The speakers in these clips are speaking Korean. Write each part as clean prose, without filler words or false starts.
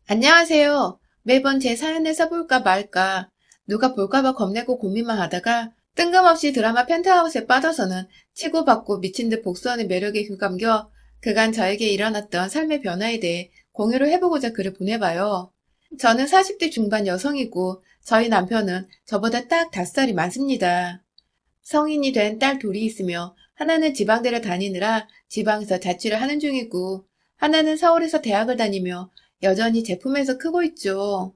안녕하세요. 매번 제 사연을 써볼까 말까, 누가 볼까봐 겁내고 고민만 하다가 뜬금없이 드라마 펜트하우스에 빠져서는 치고받고 미친 듯 복수하는 매력에 휘감겨 그간 저에게 일어났던 삶의 변화에 대해 공유를 해보고자 글을 보내봐요. 저는 40대 중반 여성이고 저희 남편은 저보다 딱 5살이 많습니다. 성인이 된 딸 둘이 있으며 하나는 지방대를 다니느라 지방에서 자취를 하는 중이고 하나는 서울에서 대학을 다니며 여전히 제품에서 크고 있죠.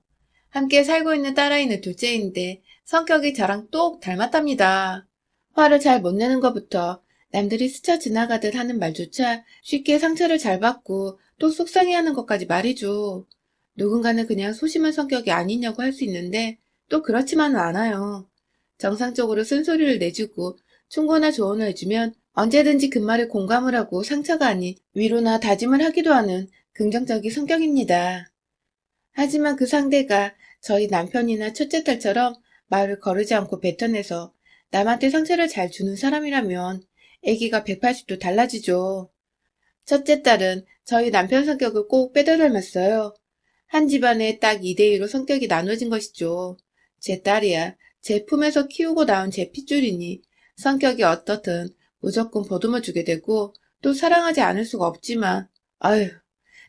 함께 살고 있는 딸아이는 둘째인데 성격이 저랑 똑 닮았답니다. 화를 잘 못 내는 것부터 남들이 스쳐 지나가듯 하는 말조차 쉽게 상처를 잘 받고 또 속상해하는 것까지 말이죠. 누군가는 그냥 소심한 성격이 아니냐고 할 수 있는데 또 그렇지만은 않아요. 정상적으로 쓴소리를 내주고 충고나 조언을 해주면 언제든지 그 말에 공감을 하고 상처가 아닌 위로나 다짐을 하기도 하는 긍정적인 성격입니다. 하지만 그 상대가 저희 남편이나 첫째 딸처럼 말을 거르지 않고 뱉어내서 남한테 상처를 잘 주는 사람이라면 애기가 180도 달라지죠. 첫째 딸은 저희 남편 성격을 꼭 빼닮았어요. 한 집안에 딱 2대2로 성격이 나눠진 것이죠. 제 딸이야. 제 품에서 키우고 나온 제 핏줄이니 성격이 어떻든 무조건 보듬어주게 되고 또 사랑하지 않을 수가 없지만 아휴,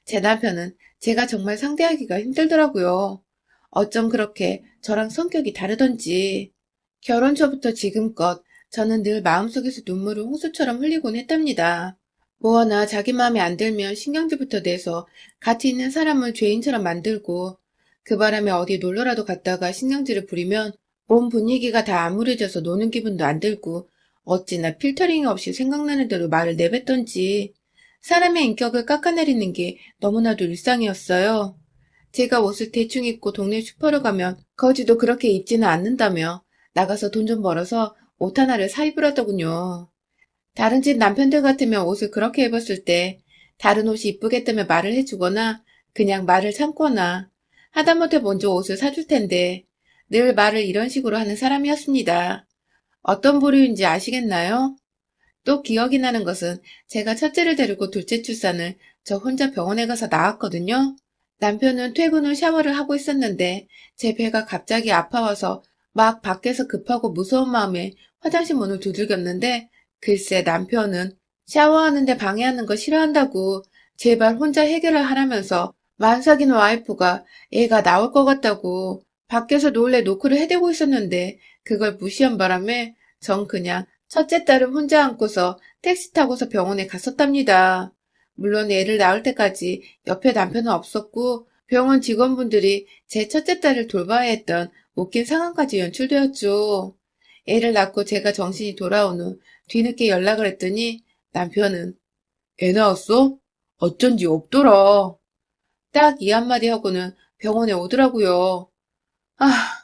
제 남편은 제가 정말 상대하기가 힘들더라고요. 어쩜 그렇게 저랑 성격이 다르던지. 결혼 초부터 지금껏 저는 늘 마음속에서 눈물을 홍수처럼 흘리곤 했답니다. 뭐 하나 자기 마음에 안 들면 신경질부터 내서 같이 있는 사람을 죄인처럼 만들고 그 바람에 어디 놀러라도 갔다가 신경질을 부리면 온 분위기가 다 암울해져서 노는 기분도 안 들고 어찌나 필터링 없이 생각나는 대로 말을 내뱉던지 사람의 인격을 깎아내리는 게 너무나도 일상이었어요. 제가 옷을 대충 입고 동네 슈퍼를 가면 거지도 그렇게 입지는 않는다며 나가서 돈 좀 벌어서 옷 하나를 사입을 하더군요. 다른 집 남편들 같으면 옷을 그렇게 입었을 때 다른 옷이 이쁘겠다며 말을 해주거나 그냥 말을 참거나 하다못해 먼저 옷을 사줄 텐데 늘 말을 이런 식으로 하는 사람이었습니다. 어떤 부류인지 아시겠나요? 또 기억이 나는 것은 제가 첫째를 데리고 둘째 출산을 저 혼자 병원에 가서 나왔거든요. 남편은 퇴근 후 샤워를 하고 있었는데 제 배가 갑자기 아파와서 막 밖에서 급하고 무서운 마음에 화장실 문을 두들겼는데 글쎄 남편은 샤워하는데 방해하는 거 싫어한다고 제발 혼자 해결을 하라면서 만삭인 와이프가 애가 나올 것 같다고 밖에서 놀래 노크를 해대고 있었는데 그걸 무시한 바람에 전 그냥 첫째 딸은 혼자 안고서 택시 타고서 병원에 갔었답니다. 물론 애를 낳을 때까지 옆에 남편은 없었고 병원 직원분들이 제 첫째 딸을 돌봐야 했던 웃긴 상황까지 연출되었죠. 애를 낳고 제가 정신이 돌아온 후 뒤늦게 연락을 했더니 남편은 애 낳았어? 어쩐지 없더라. 딱 이 한마디 하고는 병원에 오더라고요. 아,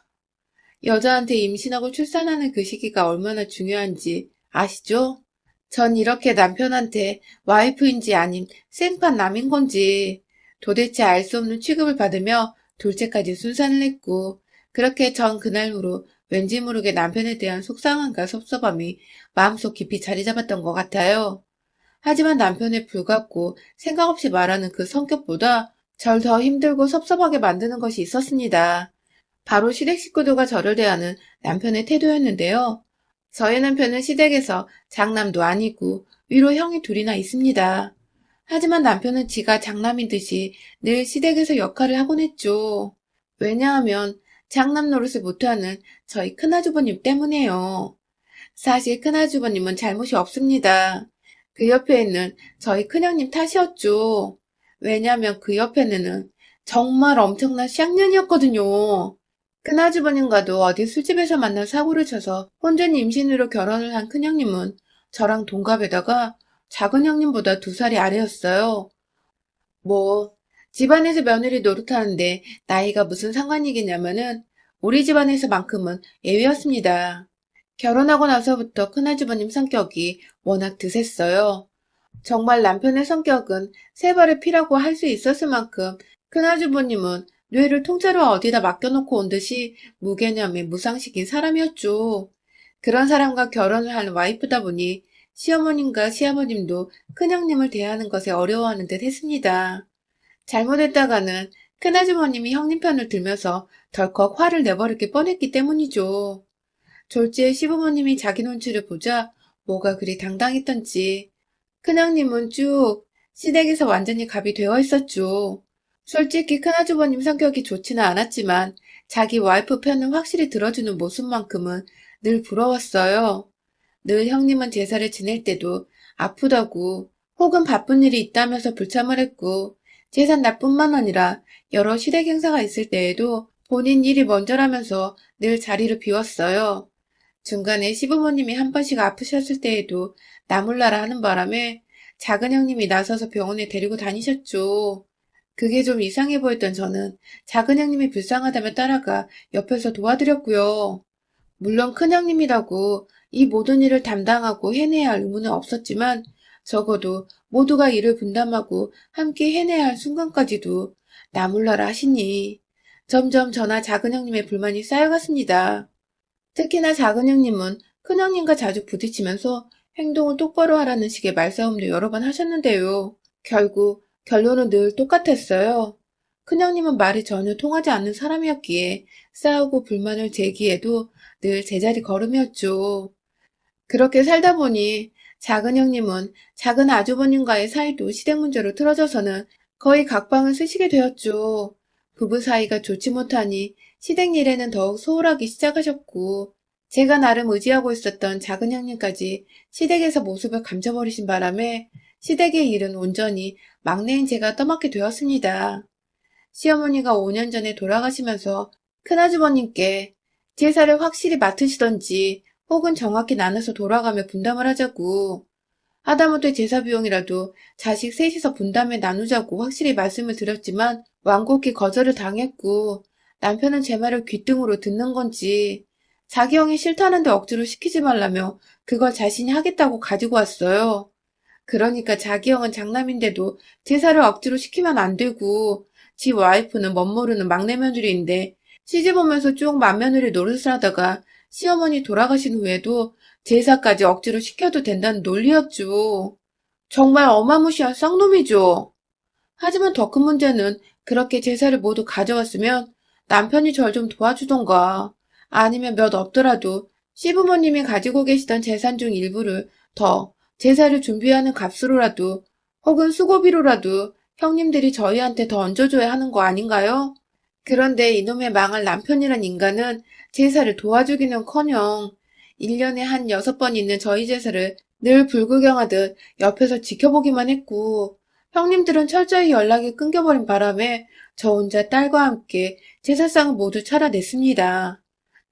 여자한테 임신하고 출산하는 그 시기가 얼마나 중요한지 아시죠? 전 이렇게 남편한테 와이프인지 아님 생판 남인 건지 도대체 알 수 없는 취급을 받으며 둘째까지 순산을 했고 그렇게 전 그날후로 왠지 모르게 남편에 대한 속상함과 섭섭함이 마음속 깊이 자리 잡았던 것 같아요. 하지만 남편의 불같고 생각 없이 말하는 그 성격보다 절 더 힘들고 섭섭하게 만드는 것이 있었습니다. 바로 시댁 식구들과 저를 대하는 남편의 태도였는데요. 저희 남편은 시댁에서 장남도 아니고 위로 형이 둘이나 있습니다. 하지만 남편은 지가 장남인 듯이 늘 시댁에서 역할을 하곤 했죠. 왜냐하면 장남 노릇을 못하는 저희 큰아주버님 때문에요. 사실 큰아주버님은 잘못이 없습니다. 그 옆에 있는 저희 큰형님 탓이었죠. 왜냐하면 그 옆에는 정말 엄청난 쌍년이었거든요. 큰아주버님과도 어디 술집에서 만나 사고를 쳐서 혼전 임신으로 결혼을 한 큰형님은 저랑 동갑에다가 작은 형님보다 2살이 아래였어요. 뭐, 집안에서 며느리 노릇하는데 나이가 무슨 상관이겠냐면은 우리 집안에서만큼은 예외였습니다. 결혼하고 나서부터 큰아주버님 성격이 워낙 드셌어요. 정말 남편의 성격은 세 발의 피라고 할 수 있었을 만큼 큰아주버님은 뇌를 통째로 어디다 맡겨놓고 온 듯이 무개념의 무상식인 사람이었죠. 그런 사람과 결혼을 한 와이프다 보니 시어머님과 시아버님도 큰형님을 대하는 것에 어려워하는 듯 했습니다. 잘못했다가는 큰아주버님이 형님 편을 들면서 덜컥 화를 내버릴 게 뻔했기 때문이죠. 졸지에 시부모님이 자기 눈치를 보자 뭐가 그리 당당했던지 큰형님은 쭉 시댁에서 완전히 갑이 되어 있었죠. 솔직히 큰아주버님 성격이 좋지는 않았지만 자기 와이프 편을 확실히 들어주는 모습만큼은 늘 부러웠어요. 늘 형님은 제사를 지낼 때도 아프다고 혹은 바쁜 일이 있다면서 불참을 했고 제삿날뿐만 아니라 여러 시댁 행사가 있을 때에도 본인 일이 먼저라면서 늘 자리를 비웠어요. 중간에 시부모님이 한 번씩 아프셨을 때에도 나 몰라라 하는 바람에 작은 형님이 나서서 병원에 데리고 다니셨죠. 그게 좀 이상해 보였던 저는 작은 형님이 불쌍하다며 따라가 옆에서 도와드렸고요. 물론 큰 형님이라고 이 모든 일을 담당하고 해내야 할 의무는 없었지만 적어도 모두가 일을 분담하고 함께 해내야 할 순간까지도 나 몰라라 하시니 점점 저나 작은 형님의 불만이 쌓여갔습니다. 특히나 작은 형님은 큰 형님과 자주 부딪히면서 행동을 똑바로 하라는 식의 말싸움도 여러 번 하셨는데요. 결국 결론은 늘 똑같았어요. 큰 형님은 말이 전혀 통하지 않는 사람이었기에 싸우고 불만을 제기해도 늘 제자리 걸음이었죠. 그렇게 살다 보니 작은 형님은 작은 아주버님과의 사이도 시댁 문제로 틀어져서는 거의 각방을 쓰시게 되었죠. 부부 사이가 좋지 못하니 시댁 일에는 더욱 소홀하기 시작하셨고 제가 나름 의지하고 있었던 작은 형님까지 시댁에서 모습을 감춰버리신 바람에 시댁의 일은 온전히 막내인 제가 떠맡게 되었습니다. 시어머니가 5년 전에 돌아가시면서 큰아주버님께 제사를 확실히 맡으시던지 혹은 정확히 나눠서 돌아가며 분담을 하자고 하다못해 제사 비용이라도 자식 셋이서 분담해 나누자고 확실히 말씀을 드렸지만 완곡히 거절을 당했고 남편은 제 말을 귓등으로 듣는 건지 자기 형이 싫다는데 억지로 시키지 말라며 그걸 자신이 하겠다고 가지고 왔어요. 그러니까 자기 형은 장남인데도 제사를 억지로 시키면 안 되고 지 와이프는 멋모르는 막내 며느리인데 시집 오면서 쭉 맏며느리 노릇을 하다가 시어머니 돌아가신 후에도 제사까지 억지로 시켜도 된다는 논리였죠. 정말 어마무시한 쌍놈이죠. 하지만 더 큰 문제는 그렇게 제사를 모두 가져왔으면 남편이 절 좀 도와주던가 아니면 몇 없더라도 시부모님이 가지고 계시던 재산 중 일부를 더 제사를 준비하는 값으로라도 혹은 수고비로라도 형님들이 저희한테 더 얹어줘야 하는 거 아닌가요? 그런데 이놈의 망할 남편이란 인간은 제사를 도와주기는커녕 1년에 한 6번 있는 저희 제사를 늘 불구경하듯 옆에서 지켜보기만 했고 형님들은 철저히 연락이 끊겨버린 바람에 저 혼자 딸과 함께 제사상을 모두 차려냈습니다.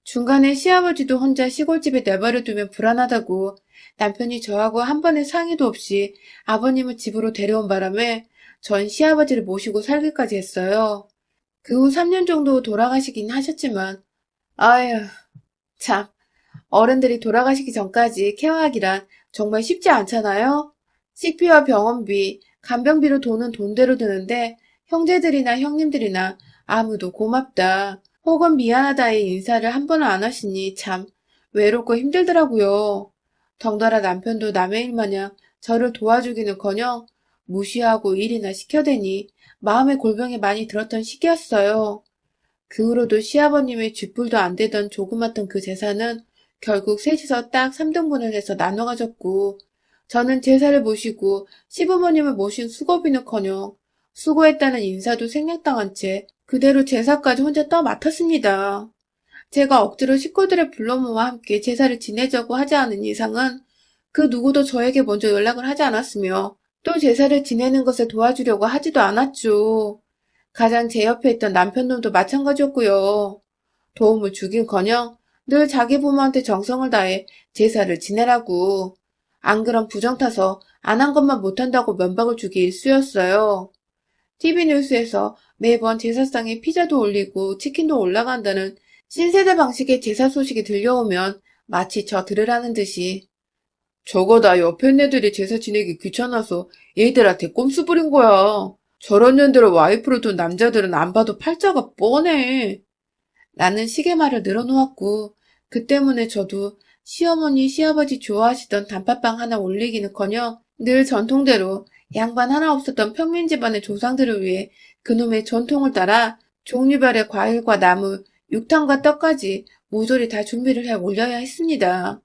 중간에 시아버지도 혼자 시골집에 내버려두면 불안하다고 남편이 저하고 한 번의 상의도 없이 아버님을 집으로 데려온 바람에 전 시아버지를 모시고 살기까지 했어요. 그 후 3년 정도 돌아가시긴 하셨지만 아휴 참 어른들이 돌아가시기 전까지 케어하기란 정말 쉽지 않잖아요. 식비와 병원비, 간병비로 돈은 돈대로 드는데 형제들이나 형님들이나 아무도 고맙다 혹은 미안하다의 인사를 한 번은 안 하시니 참 외롭고 힘들더라고요. 덩달아 남편도 남의 일 마냥 저를 도와주기는커녕 무시하고 일이나 시켜대니 마음의 골병이 많이 들었던 시기였어요. 그 후로도 시아버님의 쥐뿔도 안 되던 조그맣던 그 재산은 결국 셋이서 딱 3등분을 해서 나눠 가졌고 저는 제사를 모시고 시부모님을 모신 수고비는커녕 수고했다는 인사도 생략당한 채 그대로 제사까지 혼자 떠맡았습니다. 제가 억지로 식구들의 불러 모아 함께 제사를 지내자고 하지 않은 이상은 그 누구도 저에게 먼저 연락을 하지 않았으며 또 제사를 지내는 것을 도와주려고 하지도 않았죠. 가장 제 옆에 있던 남편놈도 마찬가지였고요. 도움을 주긴커녕 늘 자기 부모한테 정성을 다해 제사를 지내라고. 안 그럼 부정 타서 안 한 것만 못한다고 면박을 주기 일쑤였어요. TV 뉴스에서 매번 제사상에 피자도 올리고 치킨도 올라간다는 신세대 방식의 제사 소식이 들려오면 마치 저 들으라는 듯이 저거 다 옆에 애들이 제사 지내기 귀찮아서 얘들한테 꼼수 부린 거야. 저런 년들을 와이프로 둔 남자들은 안 봐도 팔자가 뻔해. 나는 시계말을 늘어놓았고 그 때문에 저도 시어머니, 시아버지 좋아하시던 단팥빵 하나 올리기는커녕 늘 전통대로 양반 하나 없었던 평민 집안의 조상들을 위해 그놈의 전통을 따라 종류별의 과일과 나물, 육탕과 떡까지 모조리 다 준비를 해 올려야 했습니다.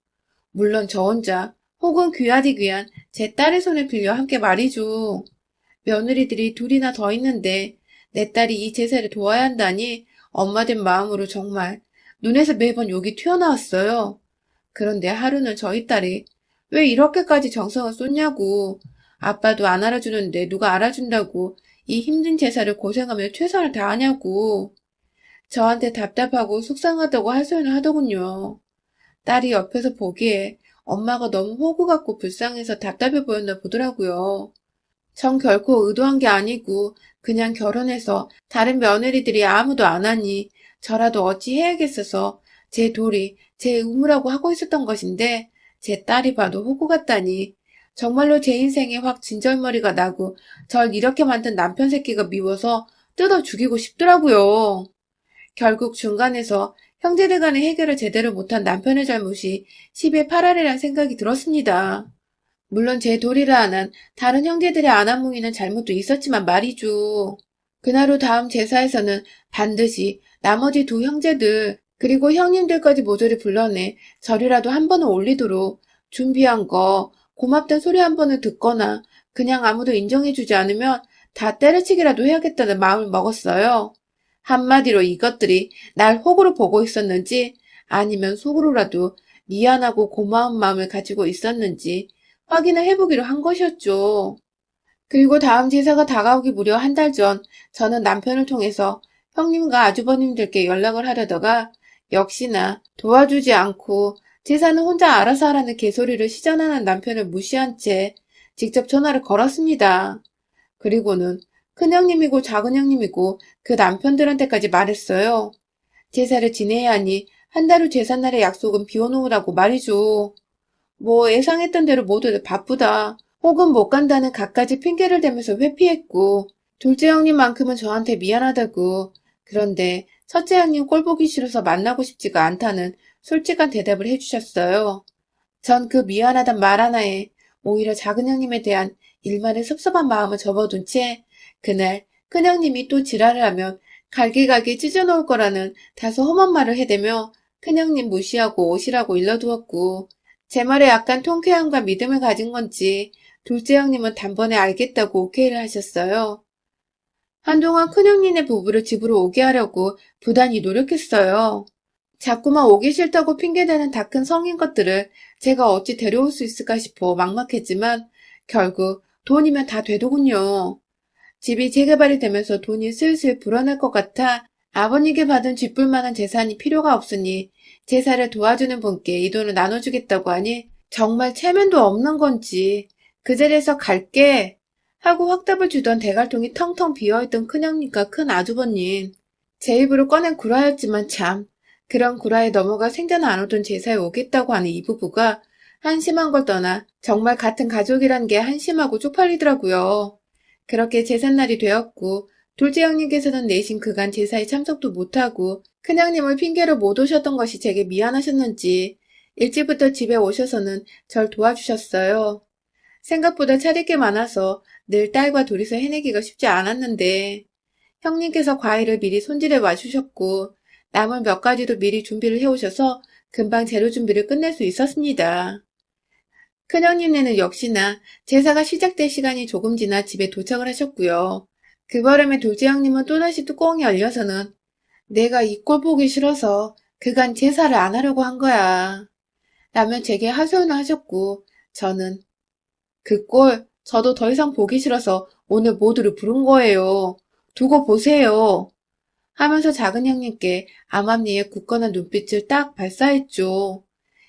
물론 저 혼자 혹은 귀하디 귀한 제 딸의 손을 빌려 함께 말이죠. 며느리들이 둘이나 더 있는데 내 딸이 이 제사를 도와야 한다니 엄마된 마음으로 정말 눈에서 매번 욕이 튀어나왔어요. 그런데 하루는 저희 딸이 왜 이렇게까지 정성을 쏟냐고, 아빠도 안 알아주는데 누가 알아준다고 이 힘든 제사를 고생하며 최선을 다하냐고 저한테 답답하고 속상하다고 하소연을 하더군요. 딸이 옆에서 보기에 엄마가 너무 호구 같고 불쌍해서 답답해 보였나 보더라고요. 전 결코 의도한 게 아니고 그냥 결혼해서 다른 며느리들이 아무도 안 하니 저라도 어찌 해야겠어서 제 도리, 제 의무라고 하고 있었던 것인데 제 딸이 봐도 호구 같다니 정말로 제 인생에 확 진절머리가 나고 절 이렇게 만든 남편 새끼가 미워서 뜯어 죽이고 싶더라고요. 결국 중간에서 형제들 간의 해결을 제대로 못한 남편의 잘못이 10의 8알이란 생각이 들었습니다. 물론 제 도리를 안 한 다른 형제들의 안하무이는 잘못도 있었지만 말이죠. 그날 후 다음 제사에서는 반드시 나머지 두 형제들 그리고 형님들까지 모조리 불러내 절이라도 한 번은 올리도록 준비한 거 고맙단 소리 한 번을 듣거나 그냥 아무도 인정해주지 않으면 다 때려치기라도 해야겠다는 마음을 먹었어요. 한마디로 이것들이 날 호구로 보고 있었는지 아니면 속으로라도 미안하고 고마운 마음을 가지고 있었는지 확인을 해보기로 한 것이었죠. 그리고 다음 제사가 다가오기 무려 한 달 전, 저는 남편을 통해서 형님과 아주버님들께 연락을 하려다가 역시나 도와주지 않고 제사는 혼자 알아서 하라는 개소리를 시전하는 남편을 무시한 채 직접 전화를 걸었습니다. 그리고는 큰형님이고 작은형님이고 그 남편들한테까지 말했어요. 제사를 지내야 하니 한 달 후 제삿날의 약속은 비워놓으라고 말이죠. 뭐 예상했던 대로 모두들 바쁘다 혹은 못 간다는 갖가지 핑계를 대면서 회피했고 둘째 형님만큼은 저한테 미안하다고 그런데 첫째 형님 꼴 보기 싫어서 만나고 싶지가 않다는 솔직한 대답을 해주셨어요. 전 그 미안하단 말 하나에 오히려 작은 형님에 대한 일말의 섭섭한 마음을 접어둔 채 그날 큰형님이 또 지랄을 하면 갈기갈기 찢어놓을 거라는 다소 험한 말을 해대며 큰형님 무시하고 오시라고 일러두었고 제 말에 약간 통쾌함과 믿음을 가진 건지 둘째 형님은 단번에 알겠다고 오케이를 하셨어요. 한동안 큰형님네 부부를 집으로 오게 하려고 부단히 노력했어요. 자꾸만 오기 싫다고 핑계대는 다 큰 성인 것들을 제가 어찌 데려올 수 있을까 싶어 막막했지만 결국 돈이면 다 되더군요. 집이 재개발이 되면서 돈이 슬슬 불어날 것 같아 아버님께 받은 쥐뿔 만한 재산이 필요가 없으니 제사를 도와주는 분께 이 돈을 나눠주겠다고 하니 정말 체면도 없는 건지 그 자리에서 갈게 하고 확답을 주던 대갈통이 텅텅 비어있던 큰형님과 큰 아주버님. 제 입으로 꺼낸 구라였지만 참 그런 구라에 넘어가 생전 안 오던 제사에 오겠다고 하는 이 부부가 한심한 걸 떠나 정말 같은 가족이란 게 한심하고 쪽팔리더라고요. 그렇게 제삿날이 되었고 둘째 형님께서는 내심 그간 제사에 참석도 못하고 큰형님을 핑계로 못 오셨던 것이 제게 미안하셨는지 일찍부터 집에 오셔서는 절 도와주셨어요. 생각보다 차릴 게 많아서 늘 딸과 둘이서 해내기가 쉽지 않았는데 형님께서 과일을 미리 손질해 와주셨고 나물 몇 가지도 미리 준비를 해오셔서 금방 재료 준비를 끝낼 수 있었습니다. 큰형님네는 역시나 제사가 시작될 시간이 조금 지나 집에 도착을 하셨고요. 그 바람에 둘째 형님은 또다시 뚜껑이 열려서는 내가 이 꼴 보기 싫어서 그간 제사를 안 하려고 한 거야 라며 제게 하소연을 하셨고 저는 그 꼴 저도 더 이상 보기 싫어서 오늘 모두를 부른 거예요. 두고 보세요. 하면서 작은 형님께 암암리에 굳건한 눈빛을 딱 발사했죠.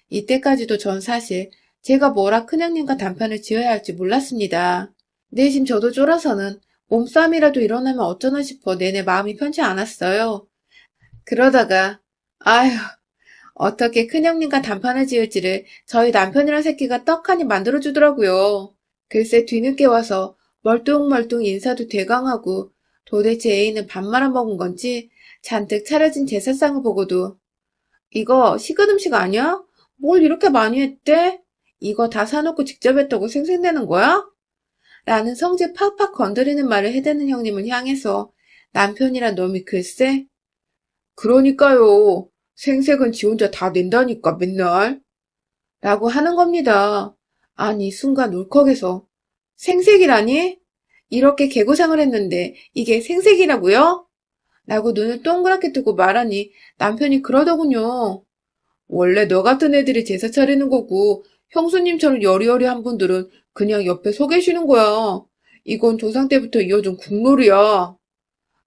이때까지도 전 사실 제가 뭐라 큰형님과 단판을 지어야 할지 몰랐습니다. 내심 저도 쫄아서는 몸싸움이라도 일어나면 어쩌나 싶어 내내 마음이 편치 않았어요. 그러다가 아휴 어떻게 큰형님과 단판을 지을지를 저희 남편이란 새끼가 떡하니 만들어주더라고요. 글쎄 뒤늦게 와서 멀뚱멀뚱 인사도 대강하고 도대체 애인은 밥 말아먹은 건지 잔뜩 차려진 제사상을 보고도 이거 식은 음식 아니야? 뭘 이렇게 많이 했대? 이거 다 사놓고 직접 했다고 생색내는 거야? 라는 성질 팍팍 건드리는 말을 해대는 형님을 향해서 남편이란 놈이 글쎄? 그러니까요. 생색은 지 혼자 다 낸다니까 맨날. 라고 하는 겁니다. 아니 순간 울컥해서 생색이라니? 이렇게 개고생을 했는데 이게 생색이라고요? 라고 눈을 동그랗게 뜨고 말하니 남편이 그러더군요. 원래 너 같은 애들이 제사 차리는 거고 형수님처럼 여리여리한 분들은 그냥 옆에 서 계시는 거야. 이건 조상 때부터 이어진 국룰이야.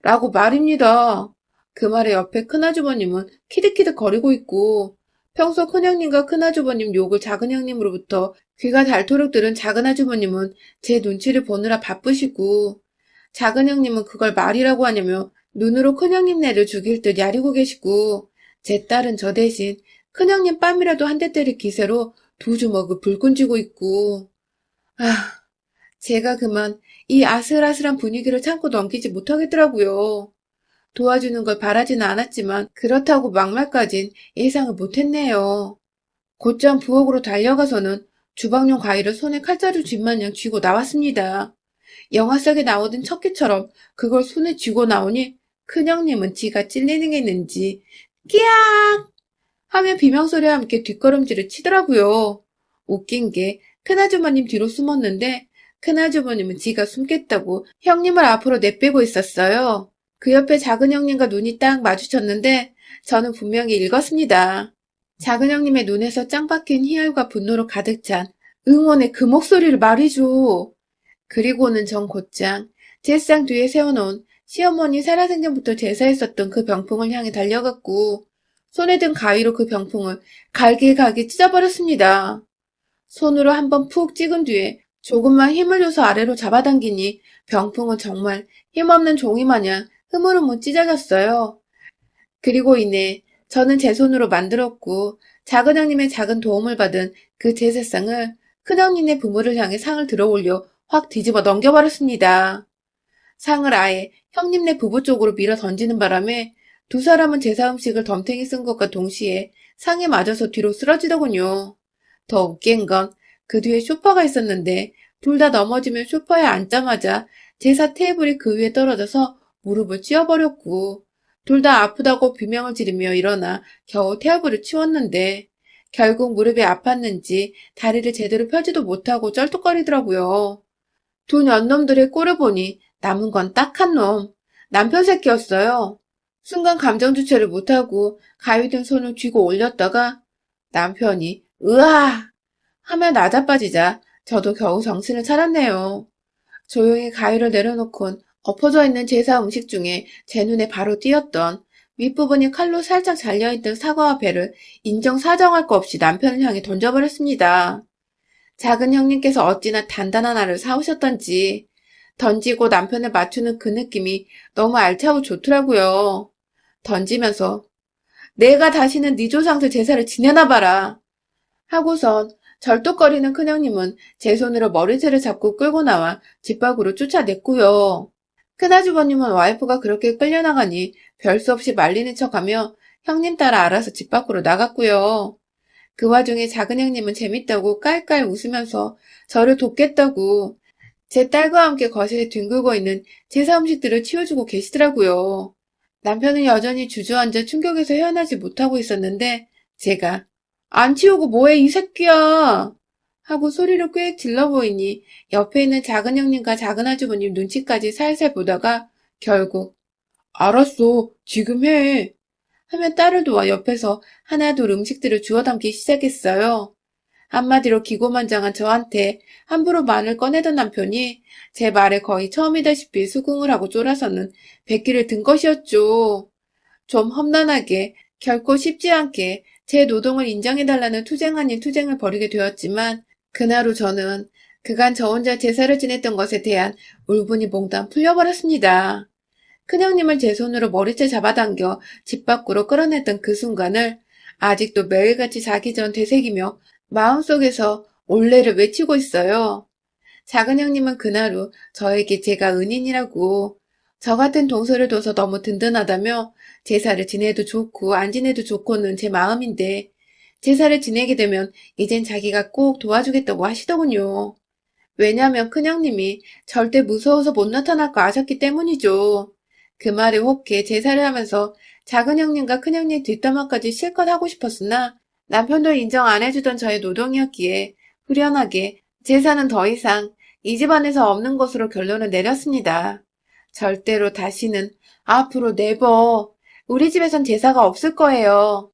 라고 말입니다. 그 말에 옆에 큰아주버님은 키득키득 거리고 있고 평소 큰형님과 큰아주버님 욕을 작은형님으로부터 귀가 닳도록 들은 작은아주버님은 제 눈치를 보느라 바쁘시고 작은형님은 그걸 말이라고 하냐며 눈으로 큰형님 네를 죽일 듯 야리고 계시고 제 딸은 저 대신 큰형님 뺨이라도 한 대 때릴 기세로 두 주먹을 불끈 쥐고 있고 아, 제가 그만 이 아슬아슬한 분위기를 참고 넘기지 못하겠더라고요. 도와주는 걸 바라지는 않았지만 그렇다고 막말까진 예상을 못했네요. 곧장 부엌으로 달려가서는 주방용 과일을 손에 칼자루 쥔마냥 쥐고 나왔습니다. 영화 속에 나오던 척키처럼 그걸 손에 쥐고 나오니 큰형님은 지가 찔리는 게 있는지 끼악 하며 비명소리와 함께 뒷걸음질을 치더라고요. 웃긴 게 큰아주머님 뒤로 숨었는데 큰아주머님은 지가 숨겠다고 형님을 앞으로 내빼고 있었어요. 그 옆에 작은 형님과 눈이 딱 마주쳤는데 저는 분명히 읽었습니다. 작은 형님의 눈에서 짱 박힌 희열과 분노로 가득 찬 응원의 그 목소리를 말이죠. 그리고는 전 곧장 제상 뒤에 세워놓은 시어머니 살아생전부터 제사했었던 그 병풍을 향해 달려갔고 손에 든 가위로 그 병풍을 갈기갈기 찢어버렸습니다. 손으로 한번 푹 찍은 뒤에 조금만 힘을 줘서 아래로 잡아당기니 병풍은 정말 힘없는 종이 마냥 흐물흐물 찢어졌어요. 그리고 이내 저는 제 손으로 만들었고 작은 형님의 작은 도움을 받은 그 제사상을 큰 형님의 부모를 향해 상을 들어 올려 확 뒤집어 넘겨버렸습니다. 상을 아예 형님네 부부 쪽으로 밀어 던지는 바람에 두 사람은 제사 음식을 덤탱이 쓴 것과 동시에 상에 맞아서 뒤로 쓰러지더군요. 더 웃긴 건 그 뒤에 소파가 있었는데 둘 다 넘어지며 소파에 앉자마자 제사 테이블이 그 위에 떨어져서 무릎을 찧어버렸고 둘 다 아프다고 비명을 지르며 일어나 겨우 테이블을 치웠는데 결국 무릎이 아팠는지 다리를 제대로 펴지도 못하고 쩔뚝거리더라고요. 두 년놈들의 꼴을 보니 남은 건 딱 한 놈. 남편 새끼였어요. 순간 감정 주체를 못하고 가위 든 손을 쥐고 올렸다가 남편이 으아! 하며 나자빠지자 저도 겨우 정신을 차렸네요. 조용히 가위를 내려놓곤 엎어져 있는 제사 음식 중에 제 눈에 바로 띄었던 윗부분이 칼로 살짝 잘려있던 사과와 배를 인정사정할 거 없이 남편을 향해 던져버렸습니다. 작은 형님께서 어찌나 단단한 알을 사오셨던지 던지고 남편을 맞추는 그 느낌이 너무 알차고 좋더라고요. 던지면서 내가 다시는 네 조상들 제사를 지내나 봐라 하고선 절뚝거리는 큰형님은 제 손으로 머리채를 잡고 끌고 나와 집 밖으로 쫓아냈고요. 큰아주버님은 와이프가 그렇게 끌려나가니 별 수 없이 말리는 척하며 형님 따라 알아서 집 밖으로 나갔고요. 그 와중에 작은 형님은 재밌다고 깔깔 웃으면서 저를 돕겠다고 제 딸과 함께 거실에 뒹굴고 있는 제사 음식들을 치워주고 계시더라고요. 남편은 여전히 주저앉아 충격에서 헤어나지 못하고 있었는데 제가 안 치우고 뭐해 이 새끼야 하고 소리를 꽤 질러 보이니 옆에 있는 작은 형님과 작은 아주버님 눈치까지 살살 보다가 결국 알았어 지금 해 하며 딸을 도와 옆에서 하나둘 음식들을 주워 담기 시작했어요. 한마디로 기고만장한 저한테 함부로 말을 꺼내던 남편이 제 말에 거의 처음이다시피 수긍을 하고 쫄아서는 백기를 든 것이었죠. 좀 험난하게 결코 쉽지 않게 제 노동을 인정해달라는 투쟁 아닌 투쟁을 벌이게 되었지만 그날 후 저는 그간 저 혼자 제사를 지냈던 것에 대한 울분이 몽땅 풀려버렸습니다. 큰형님을 제 손으로 머리채 잡아당겨 집 밖으로 끌어냈던 그 순간을 아직도 매일같이 자기 전 되새기며 마음속에서 올레를 외치고 있어요. 작은 형님은 그날 후 저에게 제가 은인이라고 저 같은 동서를 둬서 너무 든든하다며 제사를 지내도 좋고 안 지내도 좋고는 제 마음인데 제사를 지내게 되면 이젠 자기가 꼭 도와주겠다고 하시더군요. 왜냐면 큰형님이 절대 무서워서 못 나타날 거 아셨기 때문이죠. 그 말에 혹해 제사를 하면서 작은 형님과 큰형님 뒷담화까지 실컷 하고 싶었으나 남편도 인정 안 해주던 저의 노동이었기에 후련하게 제사는 더 이상 이 집안에서 없는 것으로 결론을 내렸습니다. 절대로 다시는 앞으로 네버 우리 집에선 제사가 없을 거예요.